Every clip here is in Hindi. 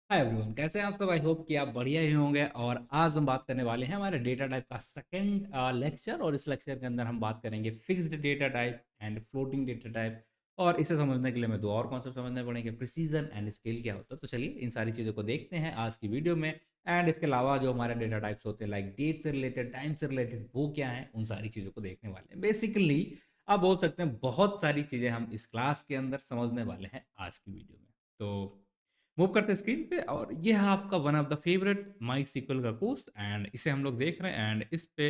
हाय एवरीवन, कैसे हैं आप सब। आई होप कि आप बढ़िया ही होंगे। और आज हम बात करने वाले हैं हमारे डेटा टाइप का सेकंड लेक्चर। और इस लेक्चर के अंदर हम बात करेंगे fixed data type and floating data type. और इसे समझने के लिए हमें दो और कॉन्सेप्ट समझने पड़ेंगे, प्रिसीजन एंड स्केल क्या होता है। तो चलिए इन सारी चीज़ों को देखते हैं आज की वीडियो में। एंड इसके अलावा जो हमारे डेटा टाइप्स होते हैं लाइक डेट से रिलेटेड, टाइम से रिलेटेड, वो क्या है, उन सारी चीज़ों को देखने वाले हैं। बेसिकली आप बोल सकते हैं बहुत सारी चीज़ें हम इस क्लास के अंदर समझने वाले हैं आज की वीडियो में। तो मूव करते हैं स्क्रीन पे। और ये है आपका one of the favourite MySQL का कोर्स एंड इसे हम लोग देख रहे हैं। एंड इस पे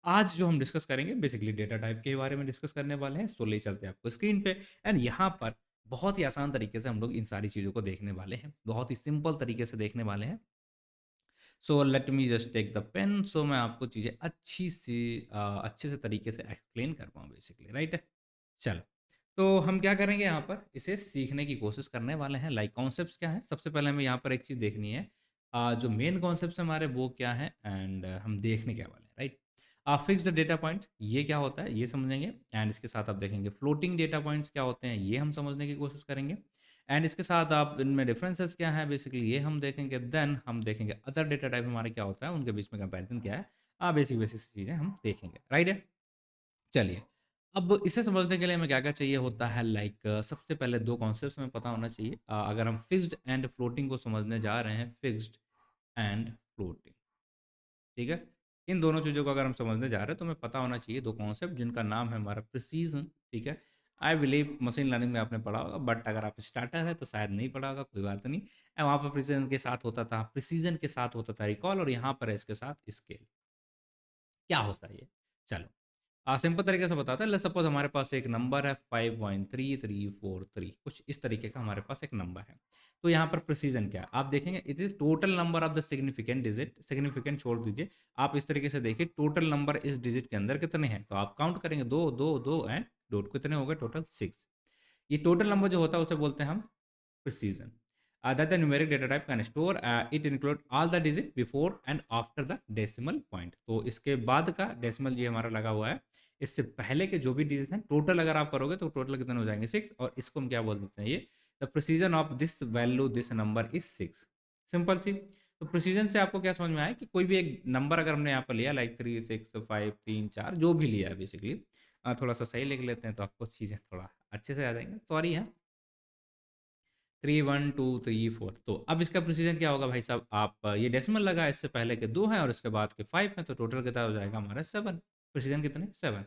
आज जो हम डिस्कस करेंगे बेसिकली डेटा टाइप के बारे में डिस्कस करने वाले हैं। सो ले चलते हैं आपको स्क्रीन पे। एंड यहाँ पर बहुत ही आसान तरीके से हम लोग इन सारी चीज़ों को देखने वाले हैं, बहुत ही सिंपल तरीके से देखने वाले हैं। So let me just take the pen, so मैं आपको चीज़ें अच्छे से तरीके से एक्सप्लेन कर पाऊँ बेसिकली, राइट। चलो, तो हम क्या करेंगे यहाँ पर इसे सीखने की कोशिश करने वाले हैं। लाइक कॉन्सेप्ट्स क्या हैं, सबसे पहले हमें यहाँ पर एक चीज़ देखनी है। जो मेन कॉन्सेप्ट्स हमारे वो क्या है एंड हम देखने क्या वाले हैं, राइट। फिक्स्ड डेटा पॉइंट ये क्या होता है ये समझेंगे। एंड इसके साथ आप देखेंगे फ्लोटिंग डेटा पॉइंट्स क्या होते हैं, ये हम समझने की कोशिश करेंगे। एंड इसके साथ आप इनमें डिफरेंसेस क्या है बेसिकली ये हम देखेंगे। देन हम देखेंगे अदर डेटा टाइप हमारे क्या होता है, उनके बीच में कंपैरिजन क्या है। बेसिक बेसिक चीज़ें हम देखेंगे, राइट है। चलिए, अब इसे समझने के लिए हमें क्या-क्या चाहिए होता है। लाइक सबसे पहले 2 कॉन्सेप्ट्स हमें पता होना चाहिए। अगर हम फिक्स्ड एंड फ्लोटिंग को समझने जा रहे हैं, फिक्स्ड एंड फ्लोटिंग, ठीक है? इन दोनों चीज़ों को अगर हम समझने जा रहे हैं तो हमें पता होना चाहिए 2 कॉन्सेप्ट जिनका नाम है हमारा प्रिसिज़न, ठीक है? आई बिलीव मशीन लर्निंग में आपने पढ़ा होगा, बट अगर आप स्टार्टर हैं तो शायद नहीं पढ़ा होगा, कोई बात नहीं। वहाँ पर प्रिसिज़न के साथ होता था रिकॉल, और यहाँ पर है इसके साथ स्केल। क्या होता है ये? चलो, सिंपल तरीके से बताते हैं। लेट्स सपोज हमारे पास एक नंबर है 5.3343, कुछ इस तरीके का हमारे पास एक नंबर है। तो यहाँ पर प्रिसीजन क्या है आप देखेंगे, it is total number of the significant digit. Significant छोड़ दीजिए, आप इस तरीके से देखिए टोटल नंबर इस डिजिट के अंदर कितने हैं, तो आप काउंट करेंगे दो दो दो एंड डॉट, कितने हो गए टोटल 6। ये टोटल नंबर जो होता है उसे बोलते हैं हम precision. That the numeric data type can store, it include all the digit before and after the decimal point. तो इसके बाद का डेसिमल ये हमारा लगा हुआ है, इससे पहले के जो भी डिजिट हैं टोटल अगर आप करोगे तो टोटल कितने हो जाएंगे 6। और इसको हम क्या बोल देते हैं, ये the precision of this value this number is 6। Simple see. तो प्रिसीजन से आपको क्या समझ में आया कि कोई भी एक नंबर अगर हमने यहाँ पर लिया लाइक 3 6 5 3 4 जो भी लिया है बेसिकली, थोड़ा सा सही लिख लेते हैं तो आपको चीज़ें थोड़ा अच्छे से आ जाएंगे। सॉरी है, 3 1 2 3 4। तो अब इसका प्रिसीजन क्या होगा भाई साहब, आप ये डेसिमल लगा, इससे पहले के 2 हैं और इसके बाद के 5 हैं, तो टोटल कितना हो जाएगा हमारा 7। प्रिसीजन कितने 7।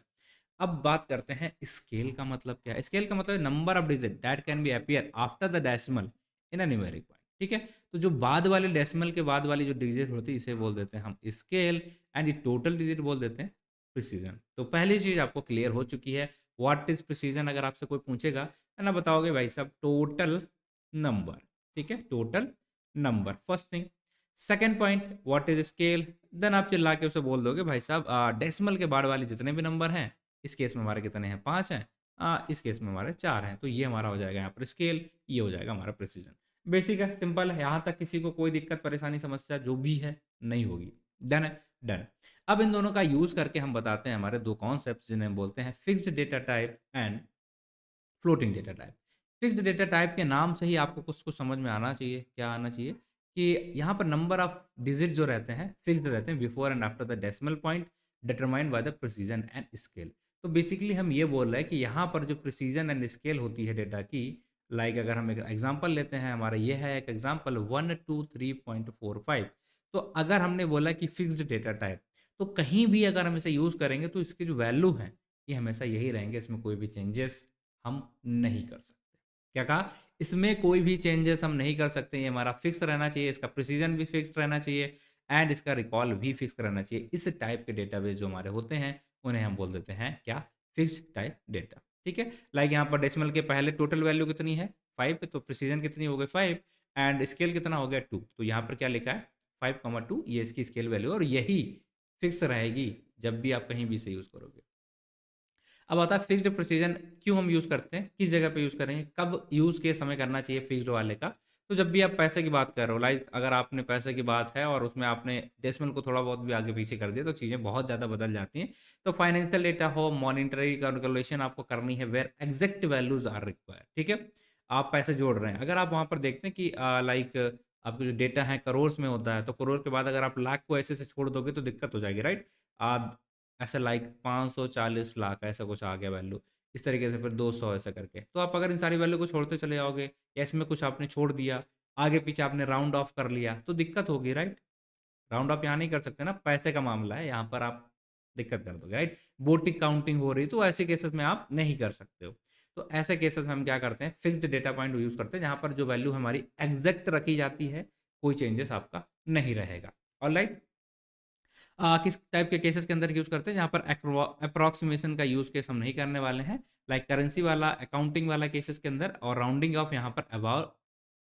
अब बात करते हैं स्केल का मतलब क्या है। स्केल का मतलब number of digit that can be appear after the decimal in a numeric point, ठीक है। तो जो बाद वाले डेसिमल के बाद वाली जो डिजिट होती है इसे बोल देते हैं हम स्केल। एंड ये टोटल डिजिट बोल देते हैं प्रिसीजन। तो पहली चीज आपको क्लियर हो चुकी है, व्हाट इज प्रिसीजन। अगर आपसे कोई पूछेगा है ना, बताओगे भाई साहब टोटल नंबर, ठीक है, total number, first thing. Second point what is scale, then आप चिल्ला के उसे बोल दोगे भाई साहब डेसिमल के बाद वाले जितने भी नंबर हैं, इस केस में हमारे कितने हैं 5 हैं, इस केस में हमारे 4 हैं, तो ये हमारा हो जाएगा यहाँ पर स्केल, ये हो जाएगा हमारा प्रिसीजन। बेसिक है, सिंपल है, यहाँ तक किसी को कोई दिक्कत परेशानी समस्या जो भी है नहीं होगी। डन है, डन। अब इन दोनों का यूज करके हम बताते हैं हमारे 2 कॉन्सेप्ट जिन्हें हम बोलते हैं fixed data type and floating data type. Fixed data type के नाम से ही आपको कुछ कुछ समझ में आना चाहिए, क्या आना चाहिए कि यहाँ पर नंबर ऑफ डिजिट जो रहते हैं फिक्स्ड रहते हैं before and after the decimal point determined by the precision and scale. तो बेसिकली हम ये बोल रहे हैं कि यहाँ पर जो प्रिसीजन एंड स्केल होती है डेटा की, लाइक अगर हम एक एग्जांपल लेते हैं, हमारा ये है एक एग्जांपल 123.45। तो अगर हमने बोला कि फिक्स्ड डेटा टाइप, तो कहीं भी अगर हम इसे यूज़ करेंगे तो इसकी जो वैल्यू है ये हमेशा यही रहेंगे, इसमें कोई भी चेंजेस हम नहीं कर सकते। क्या कहा, इसमें कोई भी चेंजेस हम नहीं कर सकते, ये हमारा फिक्स रहना चाहिए, इसका प्रिसीजन भी फिक्स रहना चाहिए एंड इसका रिकॉल भी फिक्स रहना चाहिए। इस टाइप के डेटाबेस जो हमारे होते हैं उन्हें हम बोल देते हैं क्या, फिक्स्ड टाइप डेटा, ठीक है। लाइक यहाँ पर डेसिमल के पहले टोटल वैल्यू कितनी है 5, तो प्रिसीजन कितनी हो गई 5 एंड स्केल कितना हो गया 2। तो यहाँ पर क्या लिखा है 5 2, ये इसकी स्केल वैल्यू और यही फिक्स रहेगी जब भी आप कहीं भी इसे यूज़ करोगे। अब आता है फिक्स्ड प्रिसीजन क्यों हम यूज़ करते हैं, किस जगह पे यूज़ करेंगे, कब यूज़ के समय करना चाहिए फिक्स्ड वाले का। तो जब भी आप पैसे की बात कर रहे हो, लाइक अगर आपने पैसे की बात है और उसमें आपने डेसिमल को थोड़ा बहुत भी आगे पीछे कर दिया तो चीज़ें बहुत ज़्यादा बदल जाती हैं। तो फाइनेंशियल डेटा हो, मॉनिटरी कैलकुलेशन आपको करनी है where exact values are required, ठीक है। आप पैसे जोड़ रहे हैं, अगर आप वहाँ पर देखते हैं कि लाइक आपको जो डेटा है करोर्स में होता है, तो करोड़ के बाद अगर आप लाख को ऐसे से छोड़ दोगे तो दिक्कत हो जाएगी, राइट? आद ऐसा लाइक 540 लाख ऐसा कुछ आ गया वैल्यू, इस तरीके से फिर 200 ऐसा करके। तो आप अगर इन सारी वैल्यू को छोड़ते चले जाओगे या इसमें कुछ आपने छोड़ दिया, आगे पीछे आपने राउंड ऑफ कर लिया, तो दिक्कत होगी, राइट? राउंड ऑफ यहाँ नहीं कर सकते ना, पैसे का मामला है, यहाँ पर आप दिक्कत कर दोगे, राइट? बोटिंग काउंटिंग हो रही, तो ऐसे केसेस में आप नहीं कर सकते हो। तो ऐसे केसेस में हम क्या करते हैं, फिक्स्ड डेटा पॉइंट यूज करते हैं, जहां पर जो वैल्यू हमारी एग्जैक्ट रखी जाती है, कोई चेंजेस आपका नहीं रहेगा। ऑलराइट, किस टाइप के केसेस के अंदर यूज करते हैं, जहां पर अप्रोक्सीमेशन का यूज केस हम नहीं करने वाले हैं, लाइक करेंसी वाला, अकाउंटिंग वाला केसेस के अंदर, और राउंडिंग ऑफ यहाँ पर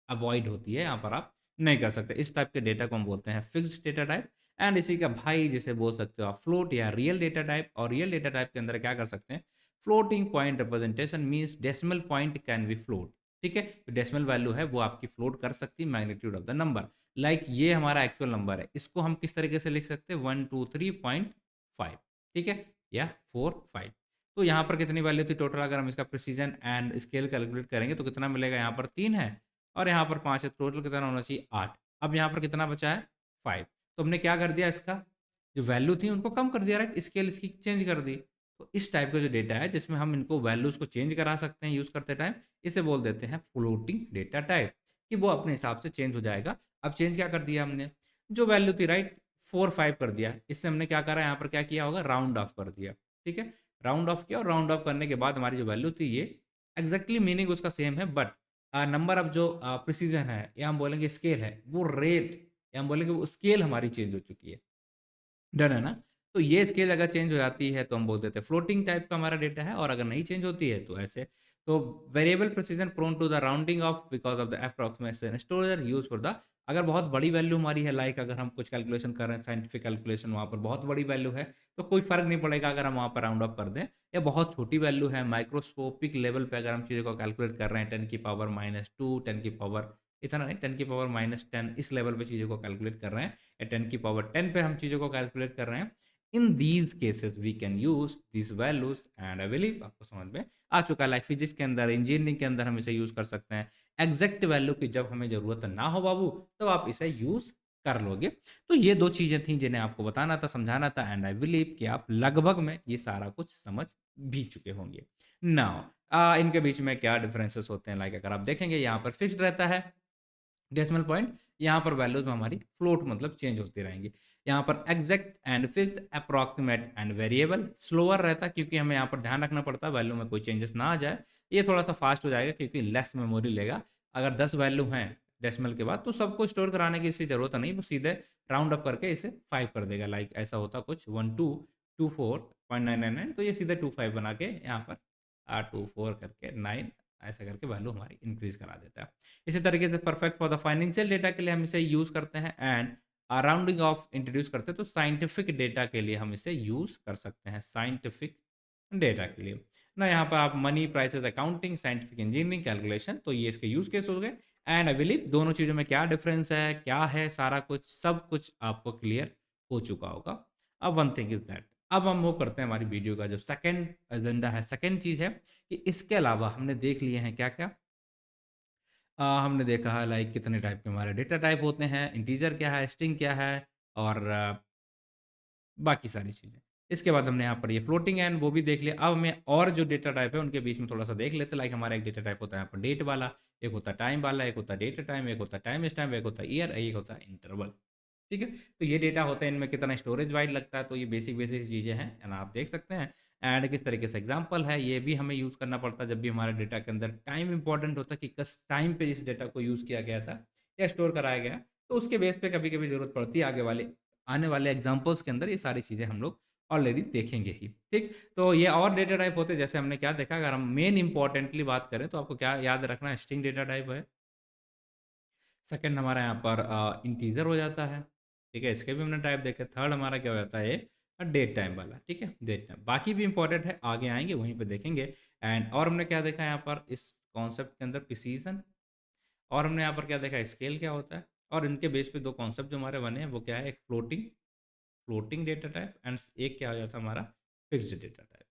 अवॉइड होती है, यहाँ पर आप नहीं कर सकते। इस टाइप के डेटा को हम बोलते हैं फिक्स्ड डेटा टाइप। एंड इसी का भाई जिसे बोल सकते हो आप फ्लोट या रियल डेटा टाइप। और रियल डेटा टाइप के अंदर क्या कर सकते हैं, floating point representation means decimal point can be float. ठीक है, जो डेसिमल वैल्यू है वो आपकी फ्लोट कर सकती है magnitude of the number. Like ये हमारा एक्चुअल नंबर है, इसको हम किस तरीके से लिख सकते हैं, 123.5, ठीक है, या 4 5। तो यहाँ पर कितनी वैल्यू थी टोटल, अगर हम इसका प्रिसीजन एंड स्केल कैलकुलेट करेंगे तो कितना मिलेगा, यहाँ पर 3 है और यहाँ पर 5 है, टोटल कितना होना चाहिए, 8। अब यहाँ पर कितना बचा है, 5। तो हमने क्या कर दिया, इसका जो वैल्यू थी उनको कम कर दिया, राइट? स्केल इसकी चेंज कर दी। तो इस टाइप का जो डेटा है जिसमें हम इनको वैल्यूज को चेंज करा सकते हैं यूज करते टाइम, इसे बोल देते हैं फ्लोटिंग डेटा टाइप, कि वो अपने हिसाब से चेंज हो जाएगा। अब चेंज क्या कर दिया हमने, जो वैल्यू थी, राइट, 4 5 कर दिया, इससे हमने क्या करा, यहाँ पर क्या किया होगा, राउंड ऑफ कर दिया। ठीक है, राउंड ऑफ किया, और राउंड ऑफ करने के बाद हमारी जो वैल्यू थी ये एग्जैक्टली मीनिंग उसका सेम है, बट नंबर ऑफ जो प्रिसीजन है या हम बोलेंगे स्केल है, वो रेट या हम बोलेंगे वो स्केल हमारी चेंज हो चुकी है। डन है ना? तो ये स्केल अगर चेंज हो जाती है तो हम बोल देते हैं फ्लोटिंग टाइप का हमारा डेटा है, और अगर नहीं चेंज होती है तो ऐसे। तो variable precision prone to the rounding off because of the approximation storage use for the, अगर बहुत बड़ी वैल्यू हमारी है, लाइक अगर हम कुछ कैलकुलेशन कर रहे हैं, साइंटिफिक कैलकुलेशन, वहाँ पर बहुत बड़ी वैल्यू है, तो कोई फर्क नहीं पड़ेगा अगर हम वहाँ पर राउंड अप कर दें। या बहुत छोटी वैल्यू है, माइक्रोस्कोपिक लेवल पे अगर हम चीज़ों को कैलकुलेट कर रहे हैं, 10⁻², 10 की पावर इतना नहीं, 10⁻10, इस लेवल पे चीज़ों को कैलकुलेट कर रहे हैं, या 10⁻10 पे हम चीज़ों को कैलकुलेट कर रहे हैं, in these cases we can use this values. And I believe आपको समझ में आ चुका है, लाइक फिजिक्स के अंदर, इंजीनियरिंग के अंदर हम इसे यूज कर सकते हैं। एग्जैक्ट वैल्यू की जब हमें जरूरत ना हो बाबू, तो आप इसे यूज कर लोगे। तो ये दो चीजें थी जिन्हें आपको बताना था, समझाना था, एंड आई बिलीव कि आप लगभग में ये सारा कुछ समझ भी चुके होंगे। नाउ इनके बीच में क्या डिफरेंसेस होते हैं, लाइक अगर आप देखेंगे यहाँ पर फिक्स्ड रहता है डेसिमल पॉइंट, यहाँ पर वैल्यूज में हमारी फ्लोट मतलब चेंज होती रहेंगी। यहाँ पर exact and fixed, approximate and variable, slower रहता है क्योंकि हमें यहाँ पर ध्यान रखना पड़ता है वैल्यू में कोई चेंजेस ना आ जाए। ये थोड़ा सा फास्ट हो जाएगा क्योंकि लेस मेमोरी लेगा। अगर 10 वैल्यू हैं डेसिमल के बाद तो सबको स्टोर कराने की इसकी जरूरत नहीं, वो सीधे राउंड अप करके इसे 5 कर देगा, लाइक ऐसा होता कुछ 1224.999, तो ये सीधे 25 बना के यहाँ पर 24 करके 9 ऐसा करके वैल्यू हमारी इंक्रीज करा देता है। इसी तरीके से perfect for the financial data के लिए हम इसे यूज करते हैं, एंड राउंडिंग ऑफ इंट्रोड्यूस करते हैं तो साइंटिफिक डेटा के लिए हम इसे यूज कर सकते हैं, साइंटिफिक डेटा के लिए ना। यहाँ पर आप money, prices, accounting, scientific engineering, calculation, तो ये इसके यूज केस हो गए। एंड आई बिलीव दोनों चीज़ों में क्या डिफरेंस है, क्या है, सारा कुछ सब कुछ आपको क्लियर हो चुका होगा। अब वन थिंग इज दैट, अब हम वो करते हैं हमारी वीडियो का जो सेकंड एजेंडा है, सेकंड चीज़ है कि इसके अलावा हमने देख लिए हैं क्या क्या। हमने देखा है लाइक कितने टाइप के हमारे डेटा टाइप होते हैं, इंटीजर क्या है, स्ट्रिंग क्या है, और बाकी सारी चीज़ें। इसके बाद हमने यहाँ पर ये फ्लोटिंग एंड वो भी देख लिया। अब हमें और जो डेटा टाइप है उनके बीच में थोड़ा-सा देख लेते हैं। लाइक हमारा एक डेटा टाइप होता है यहाँ पर डेट वाला, एक होता है टाइम वाला, एक होता है डेट टाइम, एक होता है टाइम स्टैम्प, एक होता है ईयर, एक होता है इंटरवल। ठीक है? तो ये डेटा होते हैं, इनमें कितना स्टोरेज वाइड लगता है, तो ये बेसिक-बेसिक चीज़ें हैं एंड आप देख सकते हैं। एंड किस तरीके से एग्ज़ाम्पल है, ये भी हमें यूज़ करना पड़ता है जब भी हमारे डेटा के अंदर टाइम इम्पोर्टेंट होता है कि किस टाइम पे इस डेटा को यूज़ किया गया था या स्टोर कराया गया। तो उसके बेस पे कभी-कभी ज़रूरत पड़ती है, आने वाले एग्ज़ाम्पल्स के अंदर ये सारी चीज़ें हम लोग ऑलरेडी देखेंगे ही। ठीक? तो ये और डेटा टाइप होते हैं, जैसे हमने क्या देखा, अगर हम मेन इम्पोर्टेंटली बात करें तो आपको क्या याद रखना है, स्ट्रिंग डेटा टाइप है। सेकंड हमारा यहाँ पर इंटीजर हो जाता है। ठीक है? इसके भी हमने टाइप देखे। थर्ड हमारा क्या हो जाता है, डेट टाइम वाला। ठीक है? Date time. बाकी भी इंपॉर्टेंट है, आगे आएँगे वहीं पे देखेंगे। एंड और हमने क्या देखा यहाँ पर इस कॉन्सेप्ट के अंदर, प्रिसीजन, और हमने यहाँ पर क्या देखा, स्केल क्या होता है, और इनके बेस पे 2 कॉन्सेप्ट जो हमारे बने हैं वो क्या है, एक floating floating data type, and एक क्या हो जाता है हमारा फिक्स्ड डेटा टाइप।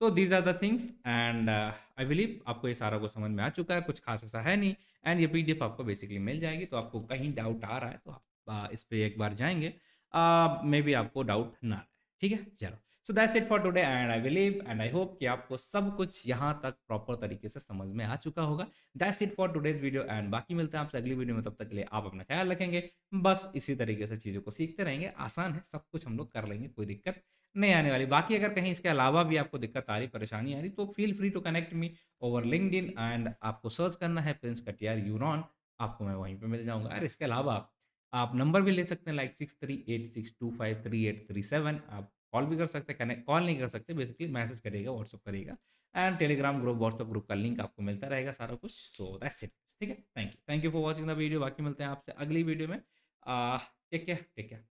तो these are the things and I believe आपको ये सारा कुछ समझ में आ चुका है, कुछ खास ऐसा है नहीं एंड ये पीडीएफ आपको बेसिकली मिल जाएगी, तो आपको कहीं डाउट आ रहा है तो आप इस पे एक बार जाएँगे, मे बी आपको डाउट ना रहे, ठीक है? चलो, so that's it for today and I believe and I hope कि आपको सब कुछ यहाँ तक प्रॉपर तरीके से समझ में आ चुका होगा। That's it for today's video and बाकी मिलते हैं आपसे अगली वीडियो में, तब तक के लिए आप अपना ख्याल रखेंगे। बस इसी तरीके से चीज़ों को सीखते रहेंगे, आसान है, सब कुछ हम लोग कर लेंगे, कोई दिक्कत नहीं आने वाली। बाकी अगर कहीं इसके अलावा भी आपको दिक्कत आ रही, परेशानी आ रही, तो feel free to connect me over LinkedIn and आपको सर्च करना है प्रिंस कटियार यूरॉन, आपको मैं वहीं पे मिल जाऊँगा। और इसके अलावा आप नंबर भी ले सकते हैं लाइक 6386253837, आप कॉल भी कर सकते हैं, कनेक्ट कॉल नहीं कर सकते, बेसिकली मैसेज करिएगा, व्हाट्सएप करिएगा and Telegram group, WhatsApp group का लिंक आपको मिलता रहेगा सारा कुछ। सो दैट्स इट, ठीक है? Thank you for watching the video. बाकी मिलते हैं आपसे अगली वीडियो में। Take care, take care.